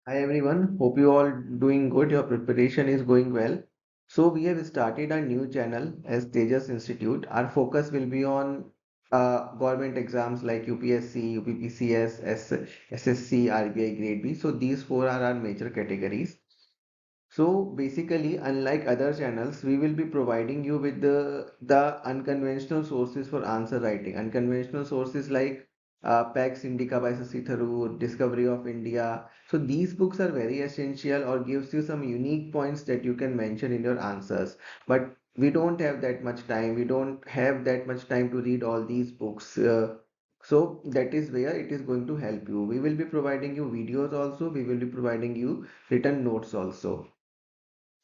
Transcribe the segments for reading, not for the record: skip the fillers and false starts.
Hi everyone, hope you all doing good. Your preparation is going well. So we have started a new channel as Tejas Institute. Our focus will be on government exams like UPSC, UPPCS, SSC, RBI Grade B. So these four are our major categories. So basically, unlike other channels, we will be providing you with the unconventional sources for answer writing. Unconventional sources like Pax Indica by Sasi Tharoor, Discovery of India. So these books are very essential or gives you some unique points that you can mention in your answers. But we don't have that much time. We don't have that much time to read all these books. So that is where it is going to help you. We will be providing you videos also. We will be providing you written notes also.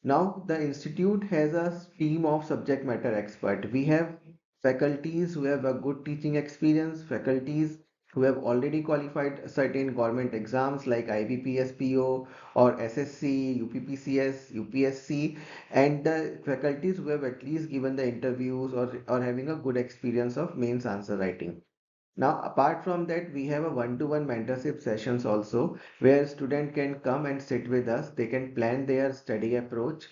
Now, the institute has a team of subject matter expert. We have faculties who have a good teaching experience, faculties who have already qualified certain government exams like IBPSPO or SSC, UPPCS, UPSC, and the faculties who have at least given the interviews or having a good experience of mains answer writing. Now, apart from that, we have a one-to-one mentorship sessions also where student can come and sit with us. They can plan their study approach.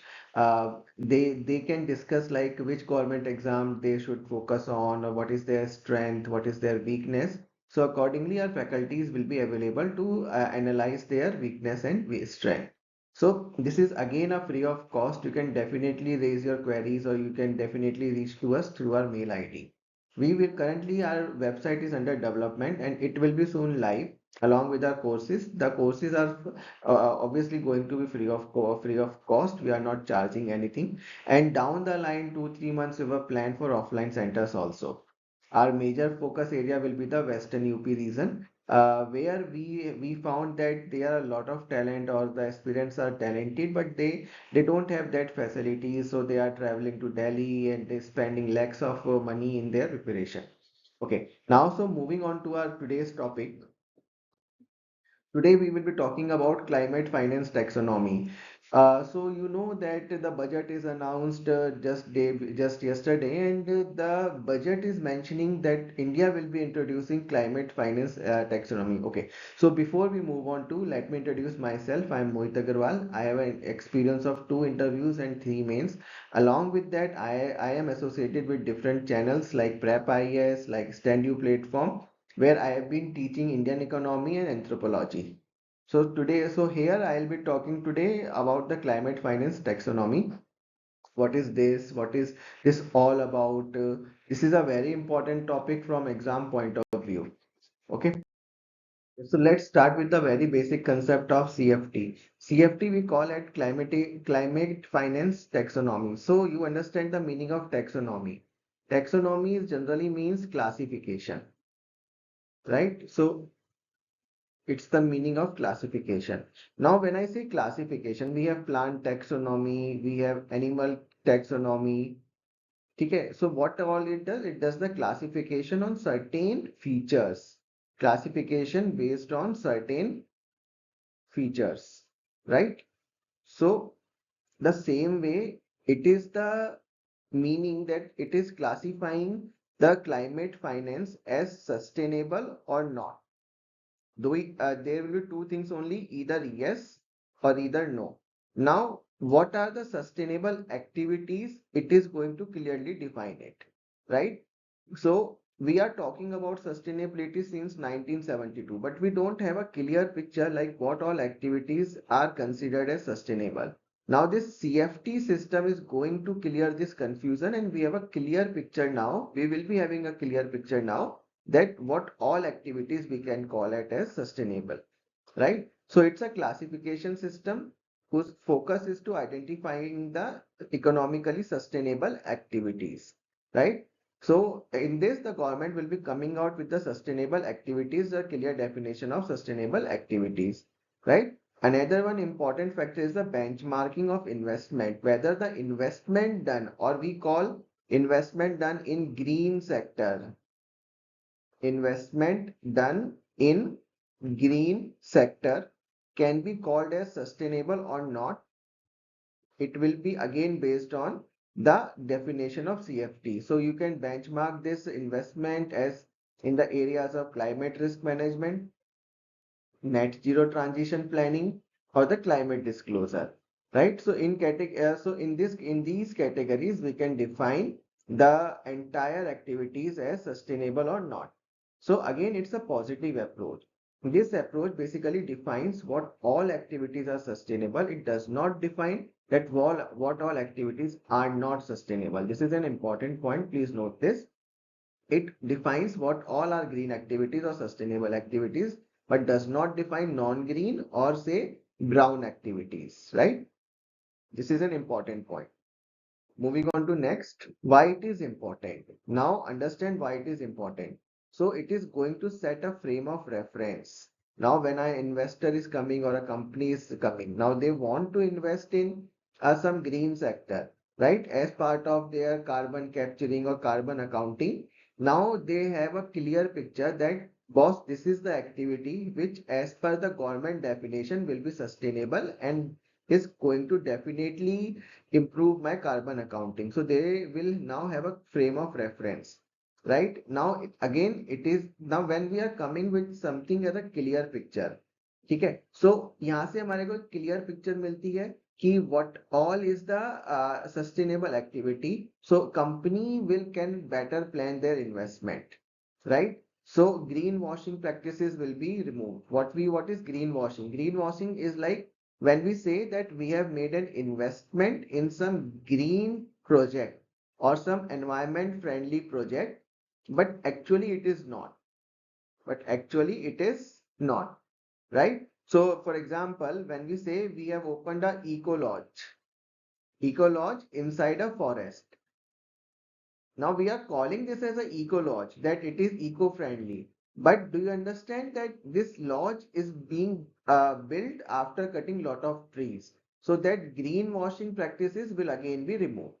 They can discuss like which government exam they should focus on or what is their strength, what is their weakness. So accordingly, our faculties will be available to analyze their weakness and strength. So this is again a free of cost. You can definitely raise your queries or you can definitely reach to us through our mail ID. We will currently our website is under development and it will be soon live along with our courses. The courses are obviously going to be free of cost. We are not charging anything. And down the line, 2-3 months, we have a plan for offline centers also. Our major focus area will be the Western UP region, where we found that there are a lot of talent or the aspirants are talented, but they don't have that facility, so they are traveling to Delhi and they spending lakhs of money in their preparation. Okay, now so moving on to our today's topic. Today we will be talking about climate finance taxonomy. So you know that the budget is announced just yesterday, and the budget is mentioning that India will be introducing climate finance taxonomy. Okay, so before we move on to, let me introduce myself. I am Mohit Agarwal. I have an experience of 2 interviews and 3 mains. Along with that, I am associated with different channels like Prep IAS, like Stand You platform where I have been teaching Indian economy and anthropology. So here I'll be talking today about the climate finance taxonomy. What is this? What is this all about? This is a very important topic from exam point of view. Okay. So let's start with the very basic concept of CFT. CFT we call it climate finance taxonomy. So you understand the meaning of taxonomy. Taxonomy is generally means classification, right? So it's the meaning of classification. Now, when I say classification, we have plant taxonomy, we have animal taxonomy. Okay, so what all it does? It does the classification on certain features. Classification based on certain features, right? So the same way, it is the meaning that it is classifying the climate finance as sustainable or not. There will be two things only, either yes or either no. Now, what are the sustainable activities? It is going to clearly define it, right? So we are talking about sustainability since 1972, but we don't have a clear picture like what all activities are considered as sustainable. Now this CFT system is going to clear this confusion and we have a clear picture now. We will be having a clear picture now that what all activities we can call it as sustainable, right? So it's a classification system whose focus is to identifying the economically sustainable activities, right? So in this, the government will be coming out with the sustainable activities, a clear definition of sustainable activities, right? Another one important factor is the benchmarking of investment, whether the investment done or we call investment done in green sector, investment done in green sector can be called as sustainable or not. It will be again based on the definition of CFT. So you can benchmark this investment as in the areas of climate risk management, net zero transition planning, or the climate disclosure, right? So in these categories we can define the entire activities as sustainable or not. So again, it's a positive approach. This approach basically defines what all activities are sustainable. It does not define that what all activities are not sustainable. This is an important point. Please note this. It defines what all are green activities or sustainable activities, but does not define non-green or say brown activities, right? This is an important point. Moving on to next, why it is important. Now understand why it is important. So it is going to set a frame of reference. Now when an investor is coming or a company is coming, now they want to invest in some green sector, right? As part of their carbon capturing or carbon accounting. Now they have a clear picture that boss, this is the activity which as per the government definition will be sustainable and is going to definitely improve my carbon accounting. So they will now have a frame of reference, right? Now again, it is now when we are coming with something as a clear picture, ठीक है? So यहाँ से हमारे को clear picture मिलती है कि what all is the sustainable activity. So company will can better plan their investment, right? So greenwashing practices will be removed. What is greenwashing? Greenwashing is like when we say that we have made an investment in some green project or some environment friendly project, but actually it is not. But actually it is not, right? So for example, when we say we have opened a eco lodge inside a forest. Now we are calling this as a eco lodge, that it is eco-friendly. But do you understand that this lodge is being built after cutting lot of trees? So that greenwashing practices will again be removed,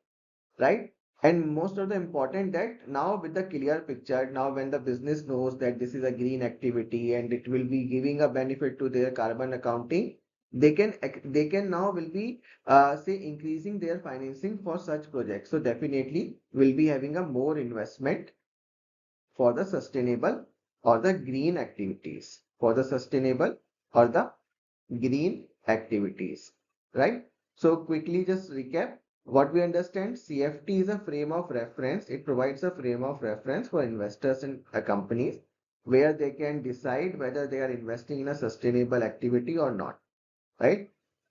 right? And most of the important that now with the clear picture, now when the business knows that this is a green activity and it will be giving a benefit to their carbon accounting, they can now will be say increasing their financing for such projects. So definitely will be having a more investment for the sustainable or the green activities, for the sustainable or the green activities, right? So quickly just recap what we understand. CFT is a frame of reference. It provides a frame of reference for investors and companies where they can decide whether they are investing in a sustainable activity or not, right?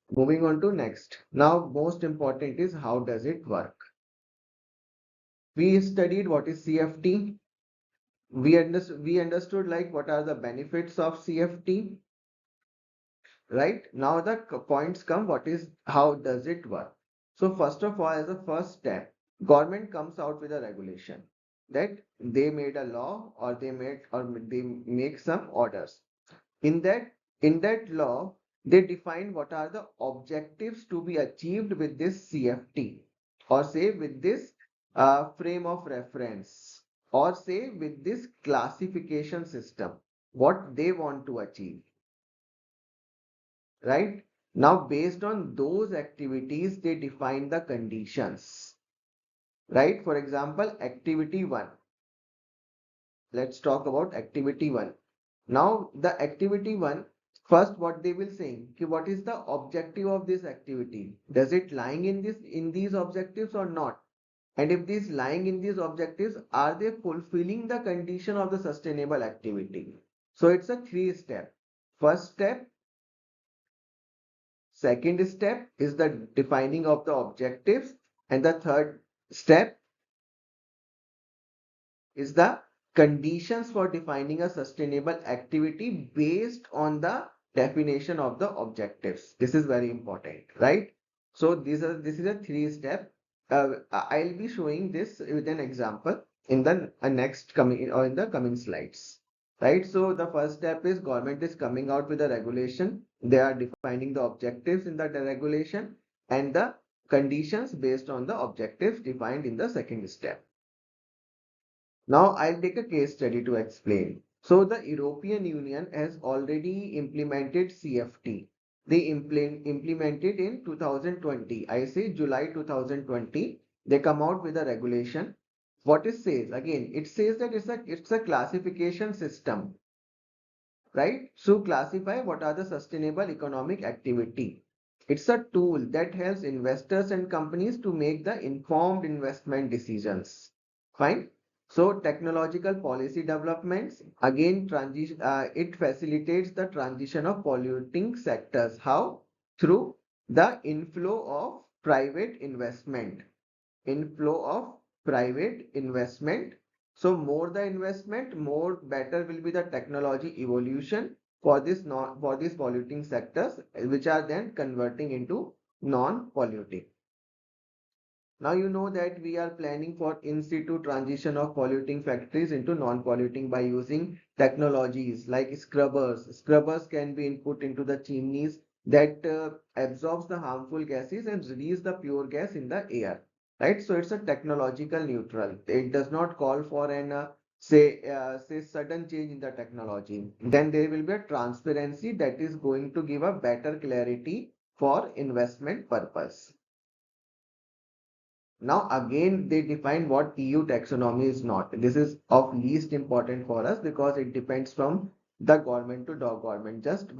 Moving on to next. Now, most important is how does it work? We studied what is CFT. We understood like what are the benefits of CFT, right? Now the points come, what is, how does it work? So first of all, as a first step, government comes out with a regulation that they made a law or they make some orders. In that law, they define what are the objectives to be achieved with this CFT, or say with this frame of reference, or say with this classification system, what they want to achieve, right? Now, based on those activities, they define the conditions, right? For example, activity one. Let's talk about activity one. Now, the activity one, first what they will say, okay, what is the objective of this activity? Does it lying in these objectives or not? And if these lying in these objectives, are they fulfilling the condition of the sustainable activity? So it's a three-step. First step, second step is the defining of the objectives, and the third step is the conditions for defining a sustainable activity based on the definition of the objectives. This is very important, right? So this is a three-step. I'll be showing this with an example in the next coming or in the coming slides. Right. So the first step is government is coming out with a regulation. They are defining the objectives in that regulation and the conditions based on the objectives defined in the second step. Now I'll take a case study to explain. So the European Union has already implemented CFT. They implemented in 2020. I say July 2020. They come out with a regulation. What it says again, it says that it's a classification system. right? So classify what are the sustainable economic activity. It's a tool that helps investors and companies to make the informed investment decisions. Fine. So technological policy developments, again, it facilitates the transition of polluting sectors. How? Through the inflow of private investment. So more the investment, more better will be the technology evolution for this non for these polluting sectors, which are then converting into non-polluting. Now you know that we are planning for in situ transition of polluting factories into non-polluting by using technologies like scrubbers. Scrubbers can be input into the chimneys that absorbs the harmful gases and release the pure gas in the air. Right? So it's a technological neutral. It does not call for an say sudden change in the technology. Then there will be a transparency that is going to give a better clarity for investment purpose. Now again they define what EU taxonomy is not. This is of least important for us because it depends from the government to dog government. Just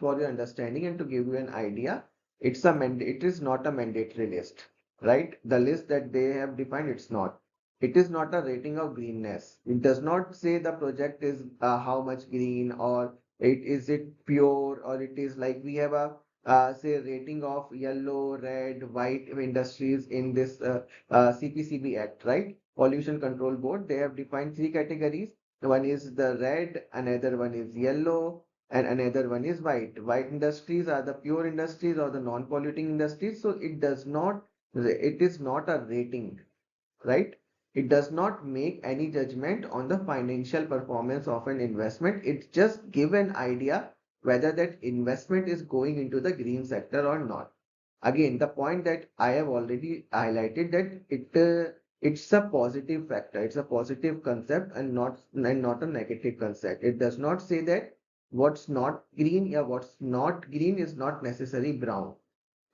for your understanding and to give you an idea, it is not a mandatory list, right? The list that they have defined, it's not. It is not a rating of greenness. It does not say the project is how much green, or it pure, or it is like we have a say rating of yellow, red, white industries in this CPCB Act, right? Pollution Control Board. They have defined three categories. One is the red, another one is yellow, and another one is white. White industries are the pure industries or the non-polluting industries. So it is not a rating, right? It does not make any judgment on the financial performance of an investment. It just give an idea whether that investment is going into the green sector or not. Again, the point that I have already highlighted, that it's a positive factor, it's a positive concept, and not a negative concept. It does not say that what's not green, yeah, what's not green is not necessarily brown.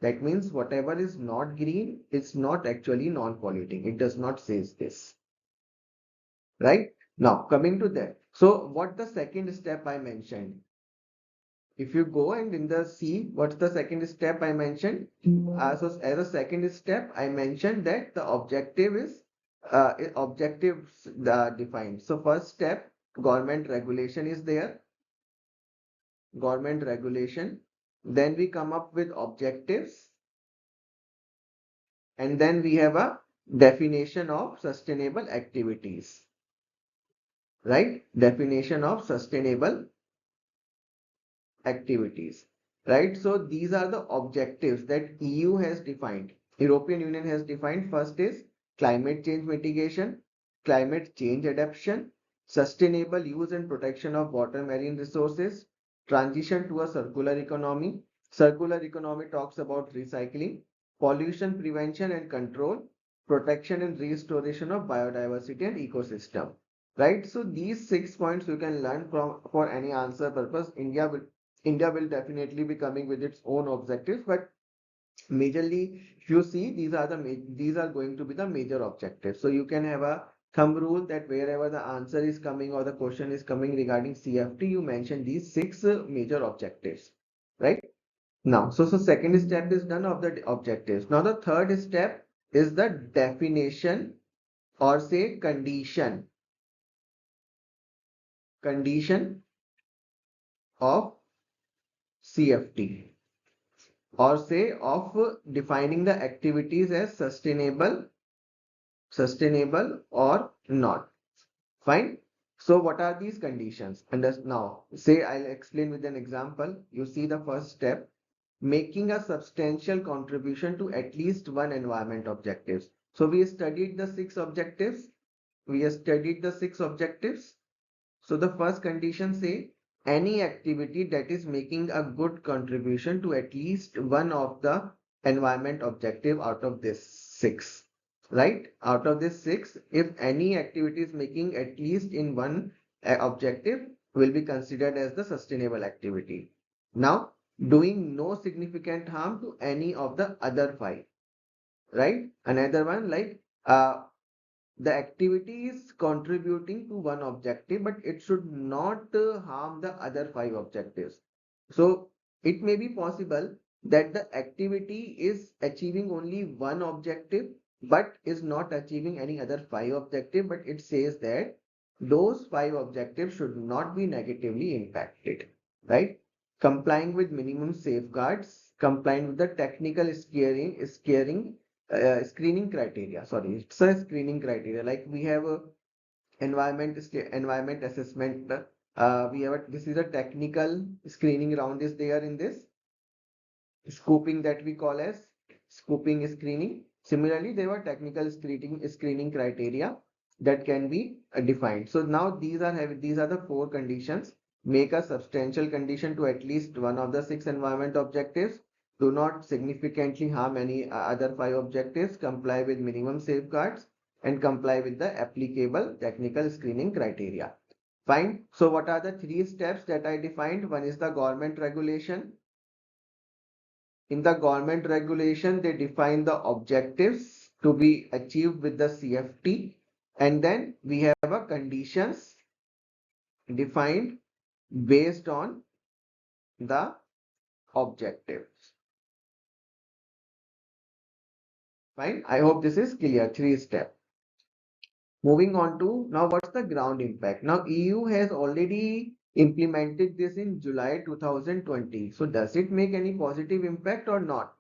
That means whatever is not green is not actually non-polluting. It does not say this, right? Now, coming to that. So, what the second step I mentioned? If you go and in the C, what's the second step I mentioned? So, as a second step, I mentioned that the objective is objectives defined. So, first step, government regulation is there. Government regulation. Then we come up with objectives. And then we have a definition of sustainable activities, right? Definition of sustainable activities, right? So these are the objectives that EU has defined. European Union has defined. First is climate change mitigation, climate change adaptation, sustainable use and protection of water marine resources, transition to a circular economy. Circular economy talks about recycling, pollution prevention and control, protection and restoration of biodiversity and ecosystem. Right? So these 6 points you can learn from for any answer purpose. India will definitely be coming with its own objectives, but majorly, if you see, these are going to be the major objectives. So you can have a thumb rule that wherever the answer is coming or the question is coming regarding CFT, you mention these six major objectives, right? Now, so second step is done of the objectives. Now the third step is the definition or say condition of CFT, or say of defining the activities as sustainable or not. Fine. So what are these conditions? And now say I'll explain with an example. You see the first step, making a substantial contribution to at least one environment objectives. So we studied the six objectives. We have studied the six objectives. So the first condition say any activity that is making a good contribution to at least one of the environment objective out of this six, right? Out of this six, if any activity is making at least in one objective will be considered as the sustainable activity. Now, doing no significant harm to any of the other five, right? Another one like the activity is contributing to one objective, but it should not harm the other five objectives. So it may be possible that the activity is achieving only one objective, but is not achieving any other five objective, but it says that those five objectives should not be negatively impacted, right? Complying with minimum safeguards, complying with the technical screening criteria. Sorry, it's a screening criteria. Like we have a environment assessment. We have this is a technical screening round is there in this scoping that we call as scoping screening. Similarly, there were technical screening criteria that can be defined. So now these are the four conditions. Make a substantial condition to at least one of the six environment objectives. Do not significantly harm any other five objectives. Comply with minimum safeguards and comply with the applicable technical screening criteria. Fine. So what are the three steps that I defined? One is the government regulation. In the government regulation, they define the objectives to be achieved with the CFT, and then we have a conditions defined based on the objectives. Fine. I hope this is clear. Three step. Moving on to now, what's the ground impact? Now, EU has already implemented this in July 2020. So, does it make any positive impact or not?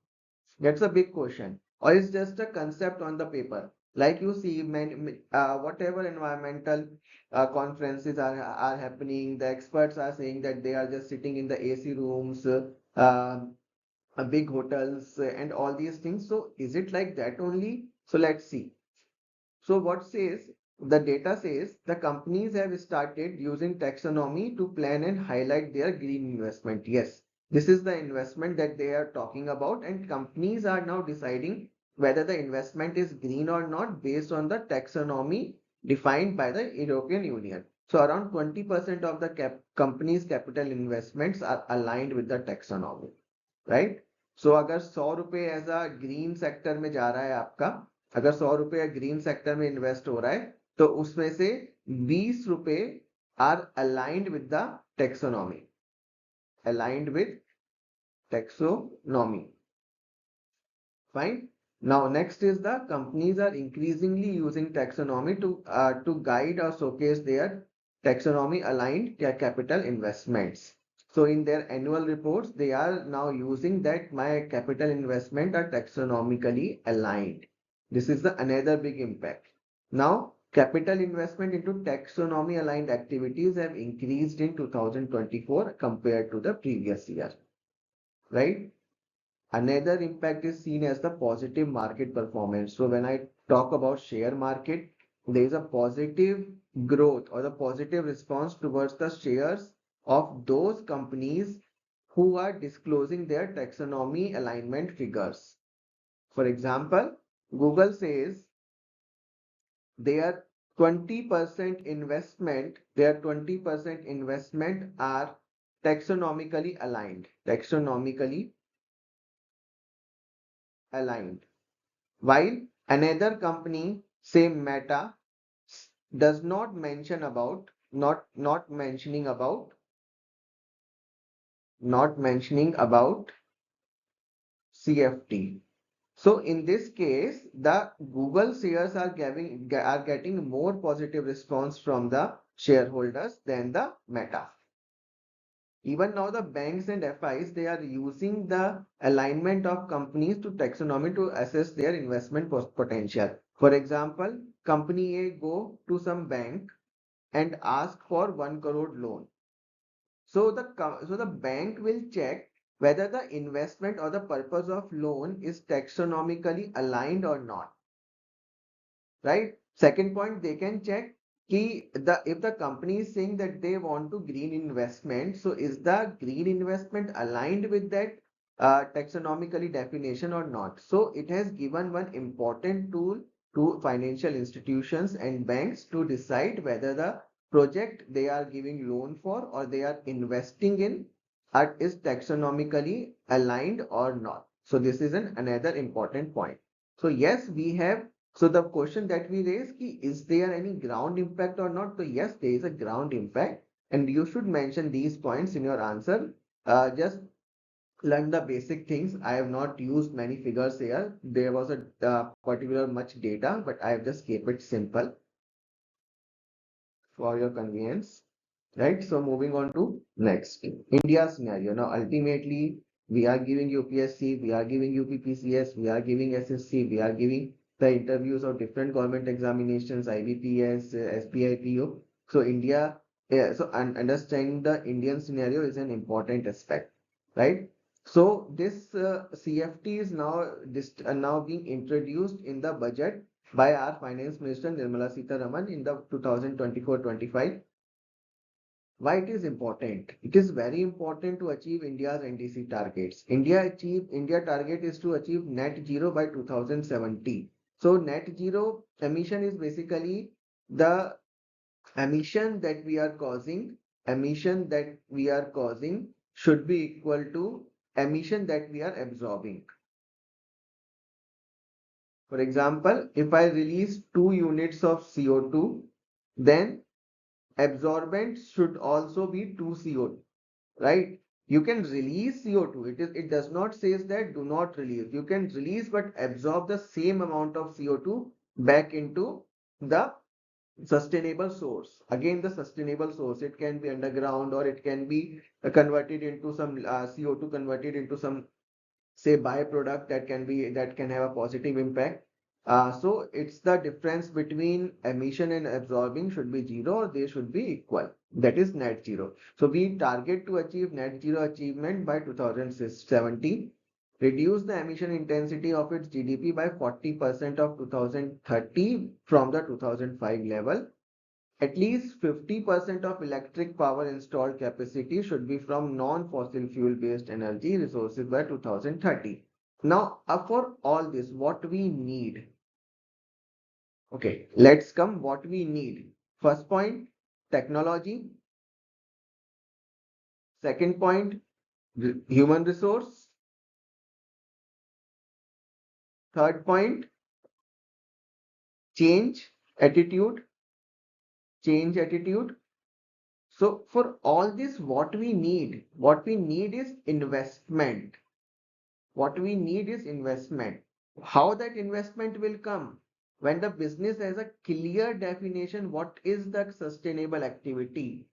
That's a big question. Or it's just a concept on the paper. Like you see, whatever environmental conferences are happening, the experts are saying that they are just sitting in the AC rooms, big hotels, and all these things. So is it like that only? So let's see. So what says the data says the companies have started using taxonomy to plan and highlight their green investment. Yes, this is the investment that they are talking about, and companies are now deciding whether the investment is green or not based on the taxonomy defined by the European Union. So around 20% of the companies' capital investments are aligned with the taxonomy, right? So अगर 100 रुपए as a green sector में जा रहा है आपका, अगर 100 रुपए green sector में इन्वेस्ट हो रहा है, तो उसमें से 20 रुपए are aligned with the taxonomy, aligned with taxonomy. Fine. Now, next is the companies are increasingly using taxonomy to guide or showcase their taxonomy aligned capital investments. So, in their annual reports, they are now using that my capital investment are taxonomically aligned. This is the another big impact. Now, capital investment into taxonomy aligned activities have increased in 2024 compared to the previous year, right? Another impact is seen as the positive market performance. So when I talk about share market, there is a positive growth or the positive response towards the shares of those companies who are disclosing their taxonomy alignment figures. For example, Google says their 20% investment, their 20% investment are taxonomically aligned. Taxonomically aligned. While another company, say Meta, does not mention about, not mentioning about CFT. So in this case, the Google shares are getting more positive response from the shareholders than the Meta. Even now, the banks and FIs, they are using the alignment of companies to taxonomy to assess their investment potential. For example, company A go to some bank and ask for 1 crore loan. So the bank will check whether the investment or the purpose of loan is taxonomically aligned or not, right? Second point, they can check if the company is saying that they want to green investment, so is the green investment aligned with that taxonomically definition or not? So it has given one important tool to financial institutions and banks to decide whether the project they are giving loan for or they are investing in is taxonomically aligned or not. So this is another important point. So yes, we have So the question that we raise ki, is there any ground impact or not? So yes, there is a ground impact, and you should mention these points in your answer. Just learn the basic things. I have not used many figures here. There was a particular much data, but I have just kept it simple for your convenience. Right? So moving on to next, India scenario. Now, ultimately, we are giving UPSC, we are giving UPPCS, we are giving SSC, we are giving the interviews of different government examinations, IBPS, SBIPO. So India, yeah, so understanding the Indian scenario is an important aspect, right? So this CFT is now being introduced in the budget by our Finance Minister Nirmala Sitharaman in the 2024-25. Why it is important? It is very important to achieve India's NDC targets. India target is to achieve net zero by 2070. So net zero emission is basically the emission that we are causing. Emission that we are causing should be equal to emission that we are absorbing. For example, if I release 2 units of CO2, then absorbent should also be 2 CO2. Right? You can release CO2. It does not says that do not release. You can release but absorb the same amount of CO2 back into the sustainable source. Again, the sustainable source. It can be underground, or it can be converted into some CO2 converted into some, say, byproduct that can have a positive impact. So it's the difference between emission and absorbing should be zero, or they should be equal. That is net zero. So we target to achieve net zero achievement by 2070, reduce the emission intensity of its GDP by 40% of 2030 from the 2005 level. At least 50% of electric power installed capacity should be from non-fossil fuel based energy resources by 2030. Now, for all this, what we need? Okay, let's come what we need. First point, technology. Second point, human resource. Third point, change attitude, change attitude. So for all this, what we need? What we need is investment. What we need is investment. How that investment will come? When the business has a clear definition, what is the sustainable activity?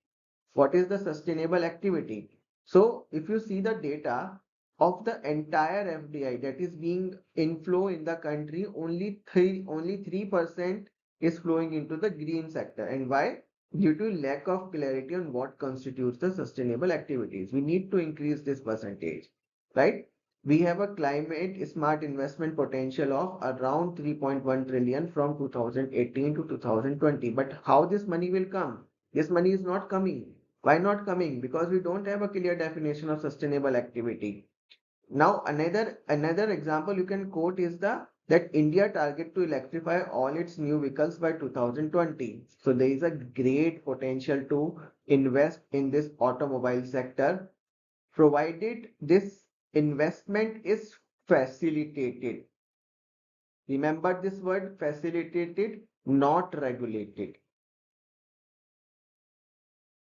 What is the sustainable activity? So if you see the data of the entire FDI that is being inflow in the country, only 3% is flowing into the green sector. And why? Due to lack of clarity on what constitutes the sustainable activities. We need to increase this percentage, right? We have a climate smart investment potential of around 3.1 trillion from 2018 to 2020. But how this money will come? This money is not coming. Why not coming? Because we don't have a clear definition of sustainable activity. Now, another example you can quote is that India target to electrify all its new vehicles by 2020. So there is a great potential to invest in this automobile sector, provided this investment is facilitated. Remember this word, facilitated, not regulated.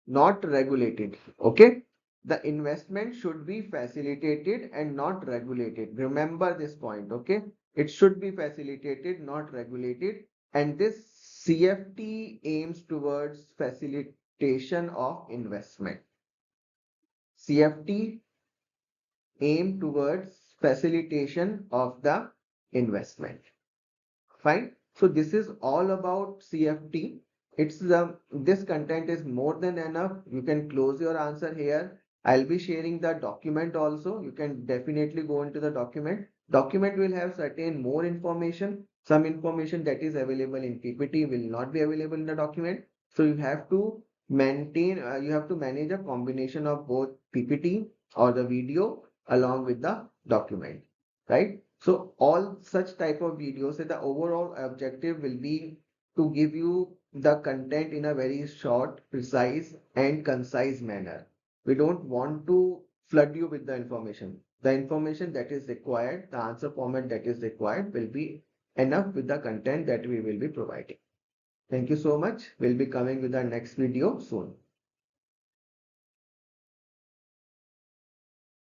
Not regulated. Okay. The investment should be facilitated and not regulated. Remember this point. Okay. It should be facilitated, not regulated. And this CFT aims towards facilitation of investment. CFT aim towards facilitation of the investment. Fine. So this is all about CFT. This content is more than enough. You can close your answer here. I'll be sharing the document also. You can definitely go into the document. Document will have certain more information. Some information that is available in PPT will not be available in the document. So you have to you have to manage a combination of both PPT or the video along with the document, right? So all such type of videos, the overall objective will be to give you the content in a very short, precise and concise manner. We don't want to flood you with the information. The information that is required, the answer format that is required will be enough with the content that we will be providing. Thank you so much. We'll be coming with our next video soon.